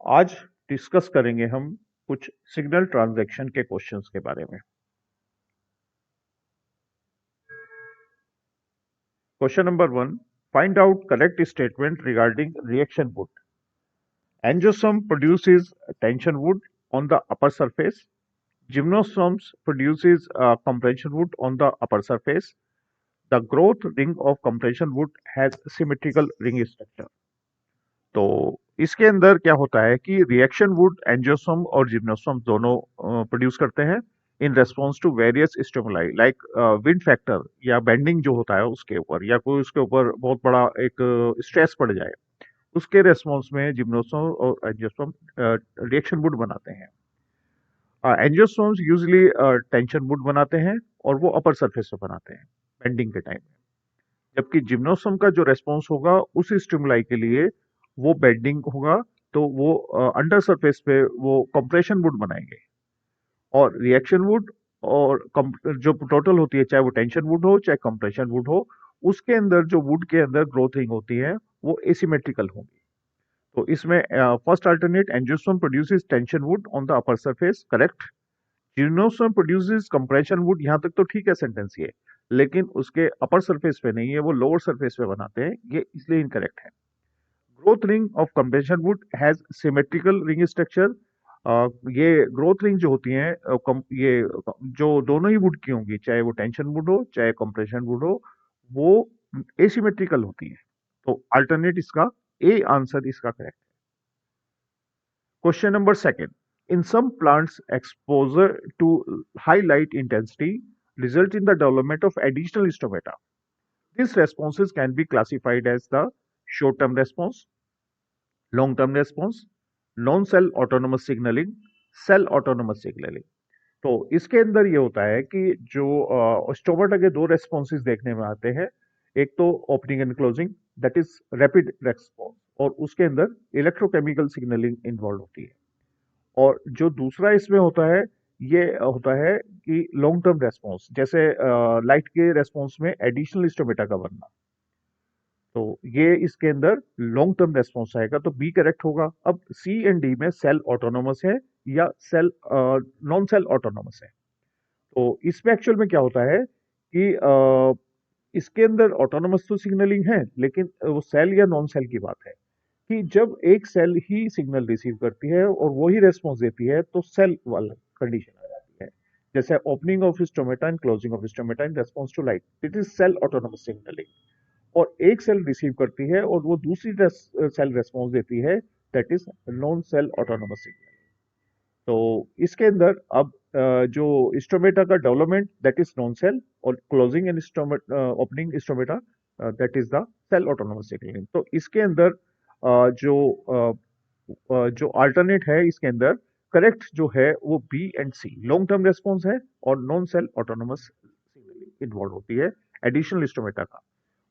आज डिस्कस करेंगे हम कुछ सिग्नल ट्रांजैक्शन के क्वेश्चंस के बारे में। Question number 1, find out correct statement regarding reaction would. Angiosperm produces tension wood on the upper surface. Gymnosperms produces compression wood on the upper surface. The growth ring of compression wood has symmetrical ring structure. तो इसके अंदर क्या होता है कि reaction wood angiosperm और gymnosperm दोनों produce करते हैं in response to various stimuli like wind factor या बेंडिंग जो होता है उसके ऊपर या कोई उसके ऊपर बहुत बड़ा एक स्ट्रेस पड़ जाए, उसके रेस्पॉन्स में जिम्नोस्पर्म और एंजियोस्पर्म रिएक्शन वुड बनाते हैं। एंजियोस्पर्म्स यूजली टेंशन वुड बनाते हैं और वो अपर सरफेस पे बनाते हैं बेंडिंग के टाइम में, जबकि जिम्नोस्पर्म का जो रेस्पॉन्स होगा उस स्टिमुलाई के लिए वो बेंडिंग होगा, तो वो अंडर सरफेस पे वो कंप्रेशन वुड बनाएंगे। और रिएक्शन वुड और जो टोटल होती है, चाहे वो टेंशन वुड हो चाहे कंप्रेशन वुड हो, उसके अंदर जो वुड के अंदर ग्रोथिंग होती है वो एसिमेट्रिकल होंगी। तो इसमें first alternate, angiosperm produces tension would on the upper surface, correct. Gymnosperm produces compression would, यहाँ तक तो ठीक है सेंटेंस ये, लेकिन उसके अपर सरफेस पे नहीं है, वो लोअर सरफेस पे बनाते हैं, ये इसलिए इनकरेक्ट है। Growth ring of compression would has symmetrical ring structure. ये ग्रोथ रिंग जो होती हैं ये जो दोनों ही वुड की होंगी, चाहे वो टेंशन वुड हो चाहे कंप्रेशन वुड हो, वो एसिमेट्रिकल होती है। तो अल्टरनेट इसका ए आंसर इसका correct. Question number second, in some plants exposure to high light intensity result in the development of additional stomata. These responses can be classified as the short term response, long term response, non cell autonomous signaling, cell autonomous signaling. तो इसके अंदर ये होता है कि जो stomata के दो रेस्पॉन्सेज देखने में आते हैं, एक तो opening and closing, that is rapid response, और उसके अंदर इलेक्ट्रोकेमिकल सिग्नलिंग इन्वॉल्व होती है। और जो दूसरा इसमें होता है, ये होता है कि लॉन्ग टर्म रेस्पॉन्स, जैसे लाइट के रेस्पॉन्स में एडिशनल स्टोमेटा का बनना, तो ये इसके अंदर लॉन्ग टर्म रेस्पॉन्स आएगा, तो बी करेक्ट होगा। अब सी एंड डी में सेल ऑटोनोमस है या सेल नॉन सेल ऑटोनोमस है। तो इसमें एक्चुअल में क्या होता है कि इसके अंदर ऑटोनोमस तो सिग्नलिंग है, लेकिन वो सेल या नॉन सेल की बात है कि जब एक सेल ही सिग्नल रिसीव करती है और वो ही रेस्पॉन्स देती है, तो सेल वाला कंडीशन आ जाती है। जैसे opening of stomata and closing of stomata in response to light, it is cell autonomous signalling. और एक सेल रिसीव करती है और वो दूसरी सेल रेस्पॉन्स देती है, that is non cell autonomous signalling. तो इसके अंदर अब जो स्टोमेटा का development, that is non cell, और closing and opening stomata, that is the cell autonomous signalling. तो इसके अंदर जो अल्टरनेट है, इसके अंदर करेक्ट जो है वो B and C, long term response है और non cell autonomous signalling involve होती है एडिशनल स्टोमेटा का।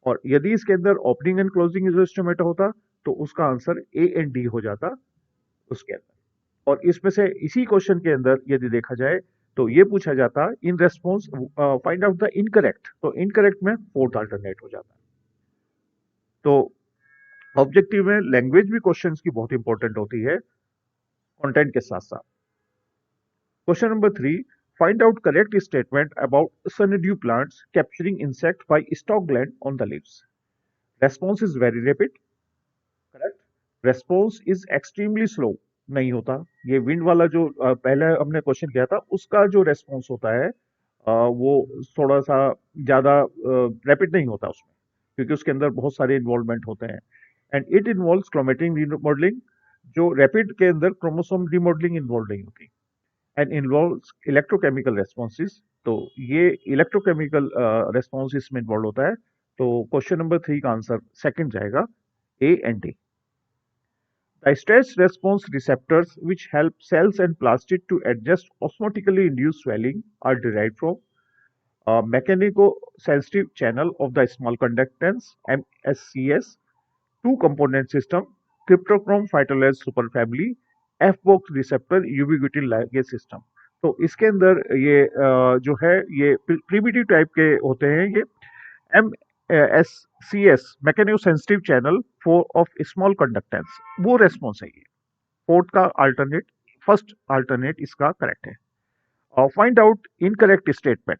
और यदि इसके अंदर ओपनिंग एंड क्लोजिंग जो स्टोमेटा होता, तो उसका आंसर ए एंड डी हो जाता उसके अंदर। और इसमें से इसी क्वेश्चन के अंदर यदि देखा जाए, तो ये पूछा जाता in response find out the incorrect, तो इनकरेक्ट में फोर्थ अल्टरनेट हो जाता है। तो ऑब्जेक्टिव में लैंग्वेज भी क्वेश्चंस की बहुत इंपॉर्टेंट होती है कंटेंट के साथ साथ। Question number 3, find out correct statement about sundew plants capturing insect by stalk gland on the leaves. Response is very rapid, correct. Response is extremely slow, नहीं होता। ये विंड वाला जो पहले हमने क्वेश्चन किया था, उसका जो रेस्पॉन्स होता है वो थोड़ा सा ज्यादा रैपिड नहीं होता उसमें, क्योंकि उसके अंदर बहुत सारे इन्वॉल्वमेंट होते हैं। And it involves chromatin remodelling, जो रैपिड के अंदर क्रोमोसोम रिमॉडलिंग इन्वॉल्व नहीं होती। एंड इन्वॉल्व्स इलेक्ट्रोकेमिकल रेस्पॉन्सेस, तो ये इलेक्ट्रोकेमिकल रेस्पॉन्स इसमें इन्वॉल्व होता है। तो क्वेश्चन नंबर 3 का आंसर सेकंड जाएगा, A and D. The stress response receptors, which help cells and plastic to adjust osmotically induced swelling, are derived from a mechanico-sensitive channel of the small conductance (MSCS), two-component system, cryptochrome phytolase superfamily, F-box receptor ubiquitin ligase system। तो इसके अंदर ये जो है ये primitive type के होते हैं, ये MSCS mechano sensitive channel for of small conductance, वो रेस्पॉन्स है ये फर्स्ट अल्टरनेट इसका करेक्ट है। Find out incorrect statement.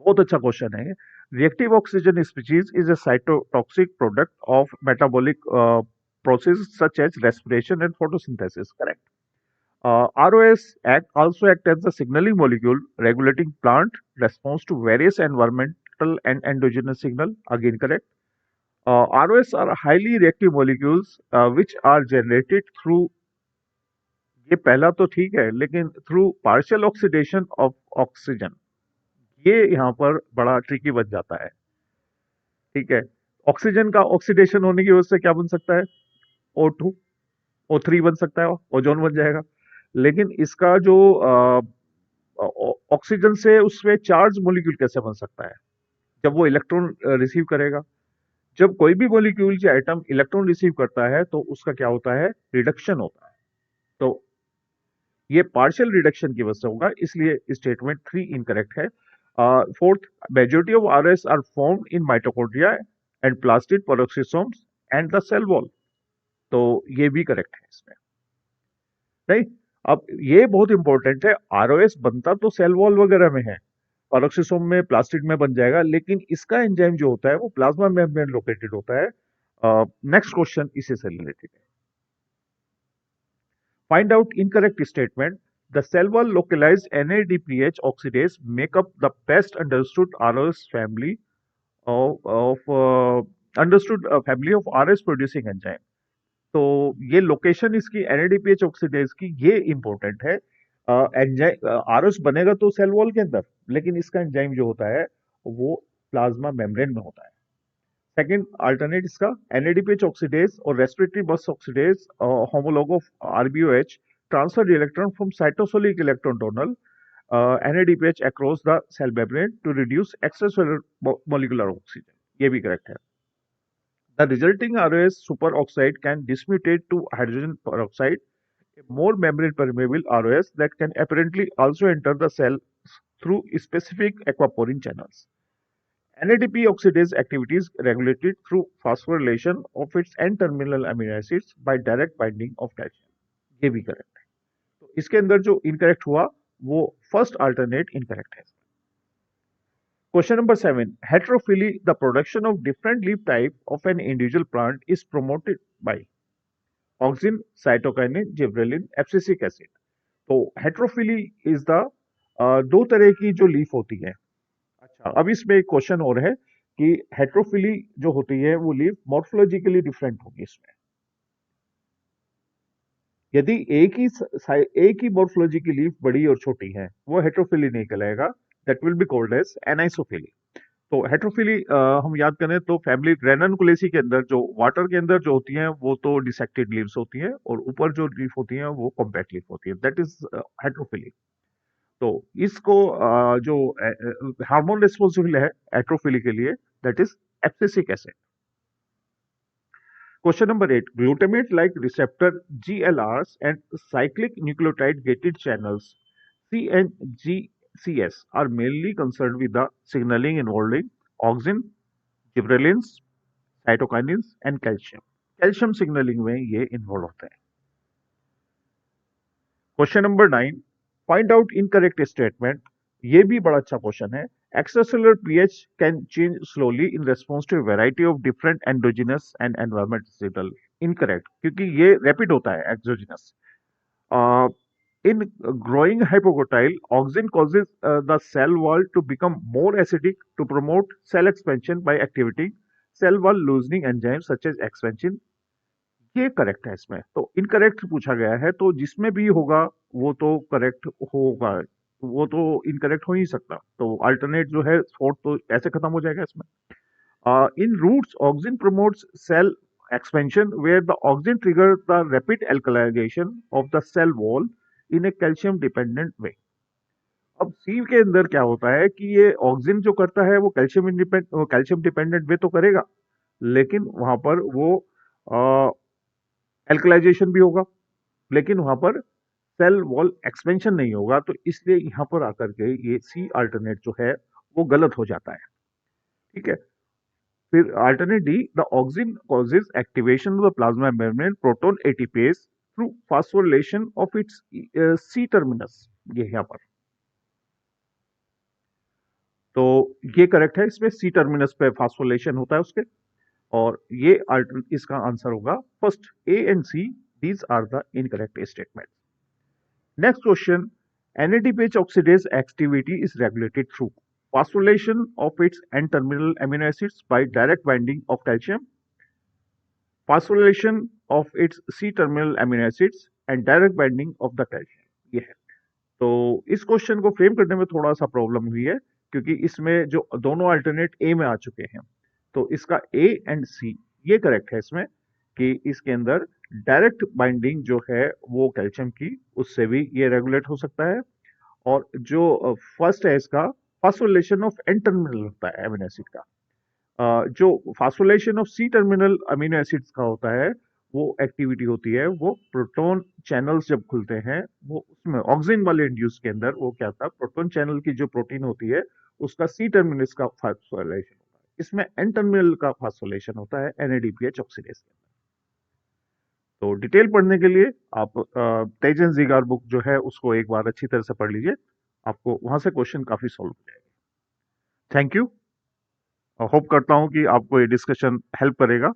बहुत अच्छा क्वेश्चन है। Reactive oxygen species is a cytotoxic product of metabolic process such as respiration and photosynthesis. Correct. ROS also act as the signaling molecule regulating plant response to various environmental and endogenous signal. Again correct. ROS are highly reactive molecules which are generated through, ये पहला तो ठीक है, लेकिन through partial oxidation of oxygen, ये यहाँ पर बड़ा ट्रिकी बन जाता है। ठीक है, ऑक्सीजन का ऑक्सीडेशन होने की वजह से क्या बन सकता है? O2, O3 बन सकता है, ओजोन बन जाएगा। लेकिन इसका जो ऑक्सीजन से उसमें चार्ज मॉलिक्यूल कैसे बन सकता है? जब वो इलेक्ट्रॉन रिसीव करेगा। जब कोई भी मॉलिक्यूल या एटम इलेक्ट्रॉन रिसीव करता है तो उसका क्या होता है? रिडक्शन होता है। तो ये पार्शियल रिडक्शन की वजह से होगा, इसलिए स्टेटमेंट 3 इनकरेक्ट है। Fourth, majority of RS are formed in mitochondria and plastid peroxisomes and the cell wall. तो ये भी करेक्ट है इसमें। नहीं, अब ये बहुत इंपॉर्टेंट है, आरओएस बनता तो सेल वॉल वगैरह में है, पेरोक्सिसोम में, प्लास्टिड में बन जाएगा, लेकिन इसका एंजाइम जो होता है वो प्लाज्मा मेम्ब्रेन लोकेटेड होता है। नेक्स्ट क्वेश्चन इसी से रिलेटेड है। Find out incorrect statement. The cell wall localized NADPH oxidase make up the best understood ROS family of family of RS producing enzyme. तो ये लोकेशन इसकी NADPH ऑक्सीडेज की ये इंपॉर्टेंट है। एंजाइम आरएस बनेगा तो सेल वॉल के अंदर, लेकिन इसका एंजाइम जो होता है वो प्लाज्मा मेम्ब्रेन में होता है। सेकेंड अल्टरनेट इसका NADPH ऑक्सीडेज और respiratory burst oxidase homolog of RBOH transfer electron from cytosolic electron donor NADPH across the cell membrane to reduce extracellular molecular oxygen. ये भी करेक्ट है। The resulting ROS superoxide can dismutate to hydrogen peroxide, a more membrane permeable ROS that can apparently also enter the cell through specific aquaporin channels. NADP oxidase activity is regulated through phosphorylation of its N-terminal amino acids by direct binding of calcium. ये भी correct है। तो इसके अंदर जो incorrect हुआ वो first alternate incorrect है। Question number 7. Heterophily, the production of different leaf type of an individual plant is promoted by auxin, cytokinin, gibberellin, abscisic acid. तो heterophily is the दो तरह की जो लीफ होती है। अच्छा, अब इसमें एक क्वेश्चन और है कि हेट्रोफिली जो होती है वो लीफ मॉर्फोलॉजिकली डिफरेंट होगी। इसमें यदि एक ही मॉर्फोलॉजी की लीफ बड़ी और छोटी है, वो हेट्रोफिली नहीं कहलाएगा, that will be called as anisophylly. तो हेट्रोफिली हम याद करें तो फैमिली रेननकुलेसी के अंदर जो वाटर के अंदर जो होती हैं वो तो डिसेक्टेड लीव्स होती हैं, और ऊपर जो लीफ होती हैं वो कॉम्पैक्ट लीफ होती है, दैट इज हेट्रोफिली। तो इसको जो हार्मोन रिस्पॉन्सिबल है एट्रोफिली के लिए, that is abscisic acid. Question number 8. Glutamate-like receptor GLRs and cyclic nucleotide gated channels CNGCS are mainly concerned with the signaling involving auxin, gibberellins, cytokinins and calcium. Calcium signaling में ये involve होते हैं। Question number 9. Find out incorrect statement. ये भी बड़ा अच्छा question है। Extracellular pH can change slowly in response to a variety of different endogenous and environmental signal. Incorrect, क्योंकि ये rapid होता है exogenous. In growing hypogotyle, auxin causes the cell wall to become more acidic to promote cell expansion by activating cell wall loosening enzymes such as expansion. ये correct है। इसमें तो incorrect पूछा गया है, तो जिसमें भी होगा वो तो करेक्ट होगा, वो तो इनकरेक्ट हो ही सकता। तो अल्टरनेट जो है फोर्थ तो ऐसे खत्म हो जाएगा इसमें। In roots auxin promotes cell expansion where the auxin trigger the rapid alkalization of the cell wall in a calcium dependent way. अब सी के अंदर क्या होता है कि ये ऑक्सिन जो करता है वो कैल्शियम डिपेंडेंट वे तो करेगा, लेकिन वहां पर वो एल्कलाइजेशन भी होगा, लेकिन वहां पर सेल वॉल एक्सपेंशन नहीं होगा। तो इसलिए यहां पर आकर के ये सी अल्टरनेट जो है वो गलत हो जाता है। ठीक है, फिर alternate D, the auxin causes activation of the plasma membrane proton ATPase through phosphorylation of its C terminus, ये यहाँ पर। तो ये करेक्ट है, इसमें सी टर्मिनस पे फास्फोरिलेशन होता है उसके, और ये इसका आंसर होगा first, A and C, these are the incorrect statement. Next question, NADPH oxidase activity is regulated through phosphorylation of its N-terminal amino acids by direct binding of calcium, phosphorylation of its C-terminal amino acids and direct binding of the calcium। ये है। तो इस question को frame करने में थोड़ा सा problem हुई है, क्योंकि इसमें जो दोनों अल्टरनेट ए में आ चुके हैं, तो इसका ए एंड सी ये करेक्ट है इसमें, कि इसके अंदर डायरेक्ट बाइंडिंग जो है वो कैल्शियम की, उससे भी ये रेगुलेट हो सकता है। और जो फर्स्ट है इसका, फास्फोरिलेशन ऑफ एन टर्मिनल होता है अमीनो एसिड का, जो phosphorylation of C terminal amino acids का होता है, वो एक्टिविटी होती है, वो प्रोटॉन चैनल्स जब खुलते हैं, वो उसमें ऑक्सीजन वाले इंड्यूस के अंदर वो क्या था, प्रोटॉन चैनल की जो प्रोटीन होती है उसका सी टर्मिनस का फास्फोरिलेशन होता है, इसमें एन टर्मिनल का फास्फोरिलेशन होता है NADPH ऑक्सीडेज के अंदर। तो डिटेल पढ़ने के लिए आप तेजन जिगार बुक जो है उसको एक बार अच्छी तरह से पढ़ लीजिए, आपको वहां से क्वेश्चन काफी सॉल्व हो जाएगा। Thank you. होप करता हूं कि आपको ये डिस्कशन हेल्प करेगा।